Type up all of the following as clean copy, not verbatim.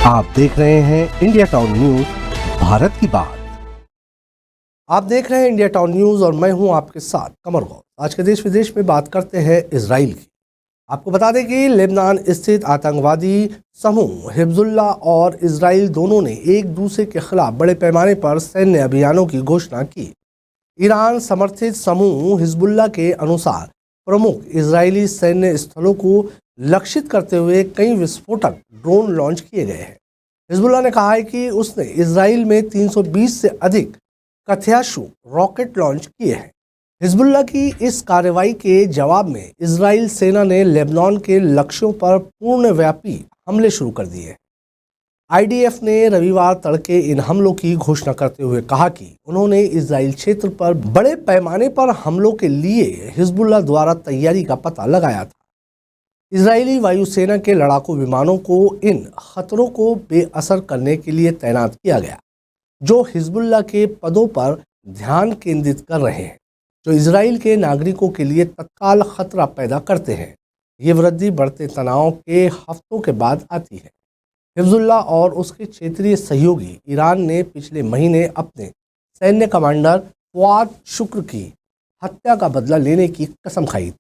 आप देख रहे हैं इंडिया टाउन न्यूज, भारत की बात। आप देख रहे हैं इंडिया टाउन न्यूज और मैं हूं आपके साथ कमर गौर। आज के देश विदेश में बात करते हैं इजराइल की। आपको बता दें कि लेबनान स्थित आतंकवादी समूह हिजबुल्लाह और इजराइल दोनों ने एक दूसरे के खिलाफ बड़े पैमाने पर सैन्य अभियानों की घोषणा की। ईरान समर्थित समूह हिजबुल्लाह के अनुसार प्रमुख इजरायली सैन्य स्थलों को लक्षित करते हुए कई विस्फोटक ड्रोन लॉन्च किए गए हैं। हिजबुल्लाह ने कहा है कि उसने इजराइल में 320 से अधिक कथ्याशु रॉकेट लॉन्च किए हैं। हिजबुल्लाह की इस कार्रवाई के जवाब में इजराइल सेना ने लेबनान के लक्ष्यों पर पूर्णव्यापी हमले शुरू कर दिए हैं। आईडीएफ ने रविवार तड़के इन हमलों की घोषणा करते हुए कहा कि उन्होंने इजराइल क्षेत्र पर बड़े पैमाने पर हमलों के लिए हिजबुल्लाह द्वारा तैयारी का पता लगाया था। इजरायली वायुसेना के लड़ाकू विमानों को इन खतरों को बेअसर करने के लिए तैनात किया गया, जो हिजबुल्लाह के पदों पर ध्यान केंद्रित कर रहे हैं, जो इजराइल के नागरिकों के लिए तत्काल खतरा पैदा करते हैं। ये वृद्धि बढ़ते तनाव के हफ्तों के बाद आती है। हिजबुल्लाह और उसके क्षेत्रीय सहयोगी ईरान ने पिछले महीने अपने सैन्य कमांडर फुआद शुक्र की हत्या का बदला लेने की कसम खाई थी।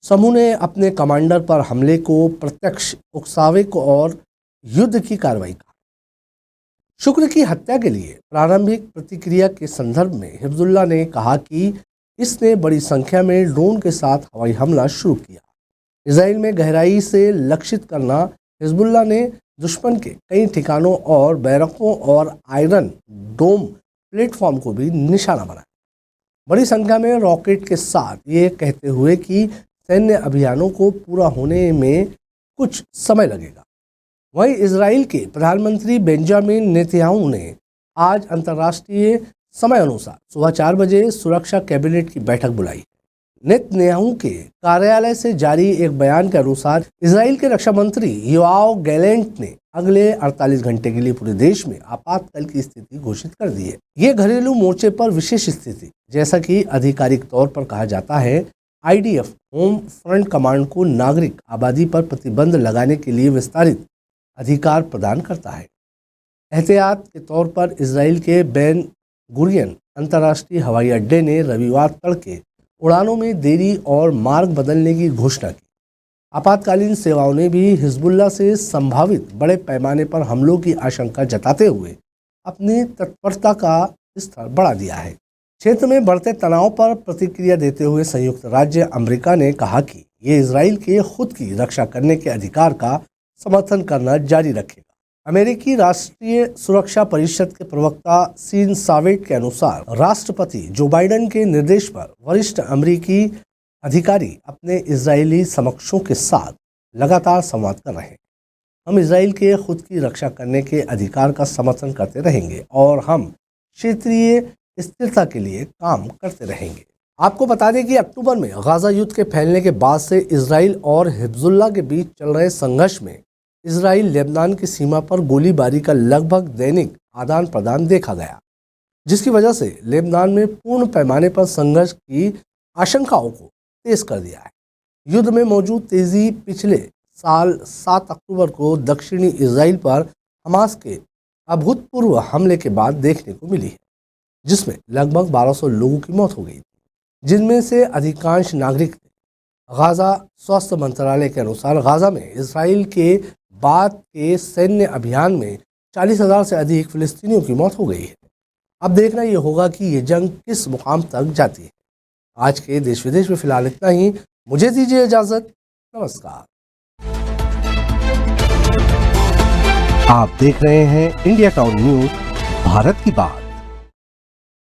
समूह ने अपने कमांडर पर हमले को प्रत्यक्ष उकसावे को और युद्ध की कार्रवाई कहा। शुक्र की हत्या के लिए प्रारंभिक प्रतिक्रिया के संदर्भ में हिजबुल्लाह ने कहा कि इसने बड़ी संख्या में ड्रोन के साथ हवाई हमला शुरू किया। इजराइल में गहराई से लक्षित करना। हिजबुल्लाह ने दुश्मन के कई ठिकानों और बैरकों और आयरन डोम प्लेटफॉर्म को भी निशाना बनाया, बड़ी संख्या में रॉकेट के साथ, ये कहते हुए कि सैन्य अभियानों को पूरा होने में कुछ समय लगेगा। वहीं इजराइल के प्रधानमंत्री बेंजामिन नेतन्याहू ने आज अंतर्राष्ट्रीय समय अनुसार सुबह 4 बजे सुरक्षा कैबिनेट की बैठक बुलाई। नेतन्याहू के कार्यालय से जारी एक बयान के अनुसार इजराइल के रक्षा मंत्री योआव गैलेंट ने अगले 48 घंटे के लिए पूरे देश में आपातकाल की स्थिति घोषित कर दी है। ये घरेलू मोर्चे पर विशेष स्थिति, जैसा कि आधिकारिक तौर पर कहा जाता है, आईडीएफ होम फ्रंट कमांड को नागरिक आबादी पर प्रतिबंध लगाने के लिए विस्तारित अधिकार प्रदान करता है। एहतियात के तौर पर इजराइल के बेन गुरियन अंतर्राष्ट्रीय हवाई अड्डे ने रविवार तड़के उड़ानों में देरी और मार्ग बदलने की घोषणा की। आपातकालीन सेवाओं ने भी हिजबुल्लाह से संभावित बड़े पैमाने पर हमलों की आशंका जताते हुए अपनी तत्परता का स्तर बढ़ा दिया है। क्षेत्र में बढ़ते तनाव पर प्रतिक्रिया देते हुए संयुक्त राज्य अमेरिका ने कहा कि ये इजराइल के खुद की रक्षा करने के अधिकार का समर्थन करना जारी रखेगा। अमेरिकी राष्ट्रीय सुरक्षा परिषद के प्रवक्ता सीन सावेट के अनुसार राष्ट्रपति जो बाइडेन के निर्देश पर वरिष्ठ अमेरिकी अधिकारी अपने इजरायली समकक्षों के साथ लगातार संवाद कर रहे हैं। हम इजराइल के खुद की रक्षा करने के अधिकार का समर्थन करते रहेंगे और हम क्षेत्रीय स्थिरता के लिए काम करते रहेंगे। आपको बता दें कि अक्टूबर में गाजा युद्ध के फैलने के बाद से इजराइल और हिजबुल्लाह के बीच चल रहे संघर्ष में इजराइल लेबनान की सीमा पर गोलीबारी का लगभग दैनिक आदान प्रदान देखा गया, जिसकी वजह से लेबनान में पूर्ण पैमाने पर संघर्ष की आशंकाओं को तेज कर दिया है। युद्ध में मौजूद तेजी पिछले साल 7 अक्टूबर को दक्षिणी इजराइल पर हमास के अभूतपूर्व हमले के बाद देखने को मिली है, जिसमें लगभग 1200 लोगों की मौत हो गई थी, जिनमें से अधिकांश नागरिक थे। गाजा स्वास्थ्य मंत्रालय के अनुसार गाजा में इजराइल के बाद के सैन्य अभियान में 40,000 से अधिक फिलिस्तीनियों की मौत हो गई है। अब देखना ये होगा कि ये जंग किस मुकाम तक जाती है। आज के देश विदेश में फिलहाल इतना ही। मुझे दीजिए इजाजत। नमस्कार। आप देख रहे हैं इंडिया टाउन न्यूज, भारत की बात।